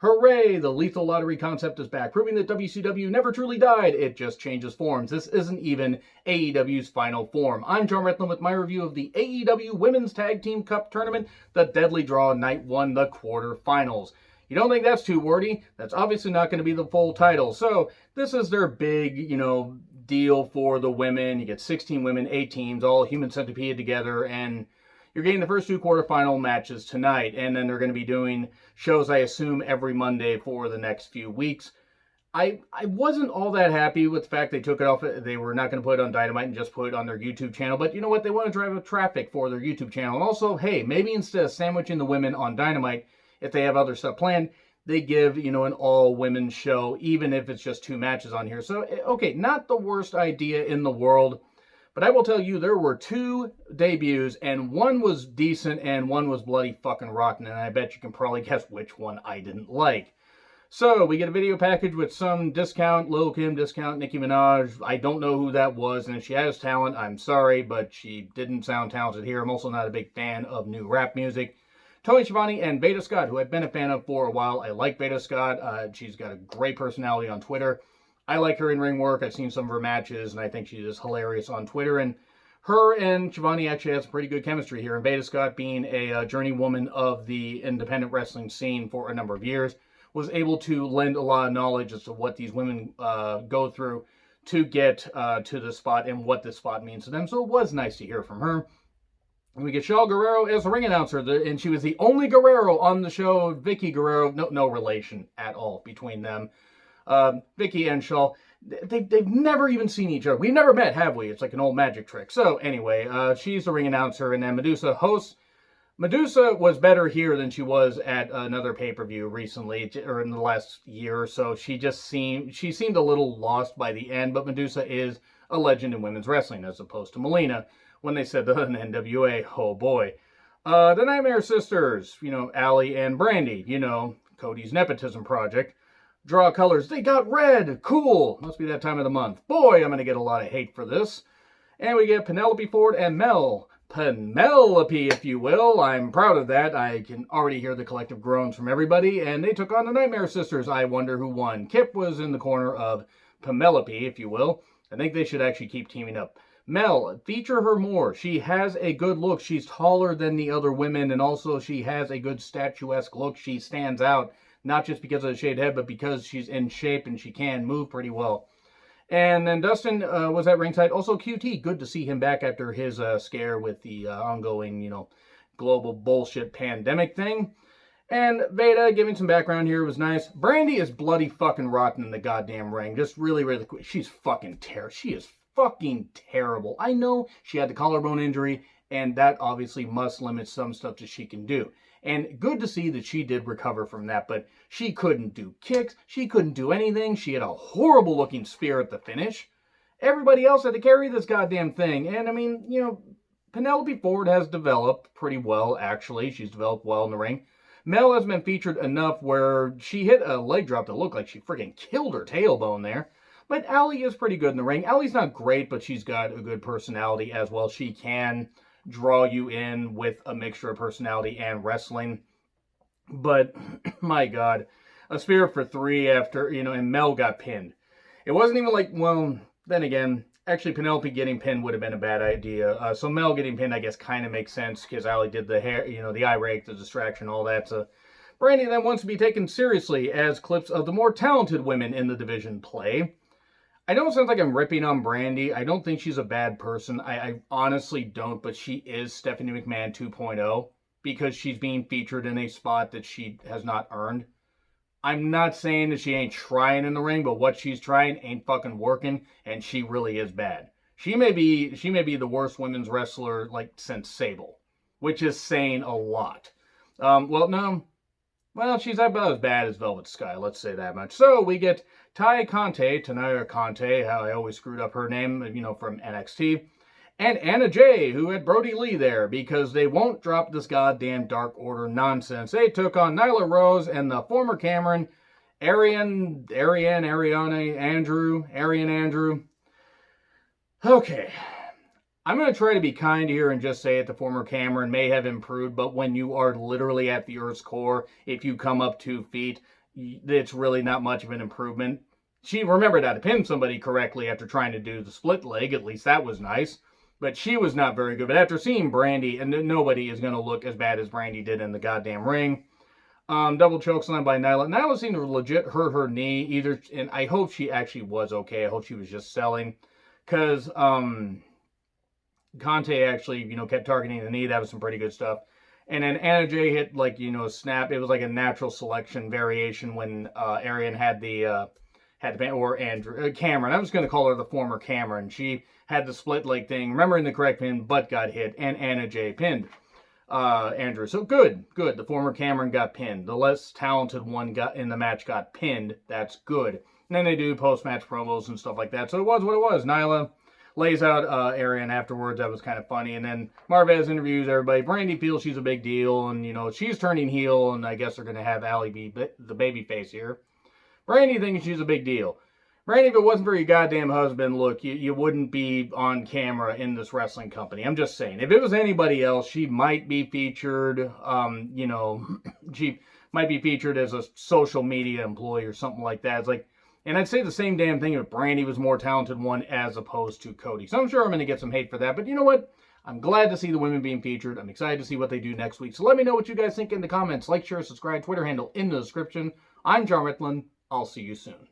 Hooray! The lethal lottery concept is back, proving that WCW never truly died. It just changes forms. This isn't even AEW's final form. I'm John Redland with my review of the AEW Women's Tag Team Cup Tournament, the Deadly Draw Night 1, the quarterfinals. You don't think that's too wordy? That's obviously not going to be the full title. So this is their big, deal for the women. You get 16 women, 8 teams, all human centipede together, and you're getting the first 2 quarterfinal matches tonight, and then they're going to be doing shows, I assume, every Monday for the next few weeks. I wasn't all that happy with the fact they took it off. They were not going to put it on Dynamite and just put it on their YouTube channel, but you know what? They want to drive up traffic for their YouTube channel. And also, hey, maybe instead of sandwiching the women on Dynamite, if they have other stuff planned, they give, an all-women show, even if it's just 2 matches on here. So, okay, not the worst idea in the world. But I will tell you, there were 2 debuts, and one was decent, and one was bloody fucking rotten, and I bet you can probably guess which one I didn't like. So, we get a video package with some discount, Lil' Kim discount, Nicki Minaj. I don't know who that was, and if she has talent, I'm sorry, but she didn't sound talented here. I'm also not a big fan of new rap music. Tony Schiavone and Veda Scott, who I've been a fan of for a while. I like Veda Scott. She's got a great personality on Twitter. I like her in-ring work. I've seen some of her matches, and I think she's just hilarious on Twitter. And her and Schiavone actually has some pretty good chemistry here. And Veda Scott, being a journeywoman of the independent wrestling scene for a number of years, was able to lend a lot of knowledge as to what these women go through to get to this spot and what this spot means to them. So it was nice to hear from her. And we get Shaw Guerrero as the ring announcer, and she was the only Guerrero on the show. Vicky Guerrero, no relation at all between them. Vicky and Shaw, they've never even seen each other. We've never met, have we? It's like an old magic trick. So anyway, she's the ring announcer, and then Medusa hosts. Medusa was better here than she was at another pay-per-view recently, or in the last year or so. She seemed a little lost by the end, but Medusa is a legend in women's wrestling, as opposed to Melina. When they said the NWA, oh boy. The Nightmare Sisters, Allie and Brandy, Cody's nepotism project. Draw colors, they got red, cool, must be that time of the month. Boy, I'm going to get a lot of hate for this. And we get Penelope Ford and Penelope, if you will. I'm proud of that. I can already hear the collective groans from everybody, and they took on the Nightmare Sisters. I wonder who won. Kip was in the corner of Penelope, if you will. I think they should actually keep teaming up. Mel, feature her more. She has a good look. She's taller than the other women, and also she has a good statuesque look. She stands out, not just because of the shaved head, but because she's in shape and she can move pretty well. And then Dustin was at ringside. Also QT, good to see him back after his scare with the ongoing, global bullshit pandemic thing. And Veda giving some background here was nice. Brandy is bloody fucking rotten in the goddamn ring. Just really, really quick. She's fucking terrible. She is fucking terrible. I know she had the collarbone injury, and that obviously must limit some stuff that she can do. And good to see that she did recover from that, but she couldn't do kicks. She couldn't do anything. She had a horrible looking spear at the finish. Everybody else had to carry this goddamn thing. And I mean, Penelope Ford has developed pretty well, actually. She's developed well in the ring. Mel has been featured enough where she hit a leg drop that looked like she friggin' killed her tailbone there. But Allie is pretty good in the ring. Allie's not great, but she's got a good personality as well. She can draw you in with a mixture of personality and wrestling. But, my God, a spear for 3 after, and Mel got pinned. It wasn't even like, well, then again, actually Penelope getting pinned would have been a bad idea. So Mel getting pinned, I guess, kind of makes sense because Allie did the hair, the eye rake, the distraction, all that. So Brandy then wants to be taken seriously as clips of the more talented women in the division play. I know it sounds like I'm ripping on Brandy. I don't think she's a bad person. I honestly don't, but she is Stephanie McMahon 2.0 because she's being featured in a spot that she has not earned. I'm not saying that she ain't trying in the ring, but what she's trying ain't fucking working, and she really is bad. She may be the worst women's wrestler since Sable, which is saying a lot. Well, she's about as bad as Velvet Sky, let's say that much. So we get Tanaya Conte, how I always screwed up her name, from NXT, and Anna Jay, who had Brody Lee there, because they won't drop this goddamn Dark Order nonsense. They took on Nyla Rose and the former Cameron, Arian Andrew. Okay. I'm going to try to be kind here and just say it, the former Cameron may have improved, but when you are literally at the Earth's core, if you come up 2 feet, it's really not much of an improvement. She remembered how to pin somebody correctly after trying to do the split leg. At least that was nice. But she was not very good. But after seeing Brandy, and nobody is going to look as bad as Brandy did in the goddamn ring. Double chokeslam by Nyla. Nyla seemed to legit hurt her knee either, and I hope she actually was okay. I hope she was just selling. Because Conte actually, kept targeting the knee. That was some pretty good stuff. And then Anna Jay hit, a snap. It was like a natural selection variation when Arian had the pin, or Andrew, Cameron. I was going to call her the former Cameron. She had the split leg thing, remembering the correct pin, but got hit, and Anna Jay pinned Andrew. So good. The former Cameron got pinned. The less talented one got in the match got pinned. That's good. And then they do post-match promos and stuff like that. So it was what it was. Nyla lays out Arian afterwards. That was kind of funny. And then Marvez interviews everybody. Brandy feels she's a big deal, and she's turning heel, and I guess they're going to have Allie be the baby face here. Brandy thinks she's a big deal. Brandy, if it wasn't for your goddamn husband, look, you wouldn't be on camera in this wrestling company. I'm just saying. If it was anybody else, she might be featured, she might be featured as a social media employee or something like that. It's like, and I'd say the same damn thing if Brandy was more talented one as opposed to Cody. So I'm sure I'm going to get some hate for that. But you know what? I'm glad to see the women being featured. I'm excited to see what they do next week. So let me know what you guys think in the comments. Like, share, subscribe, Twitter handle in the description. I'm John Ritlin. I'll see you soon.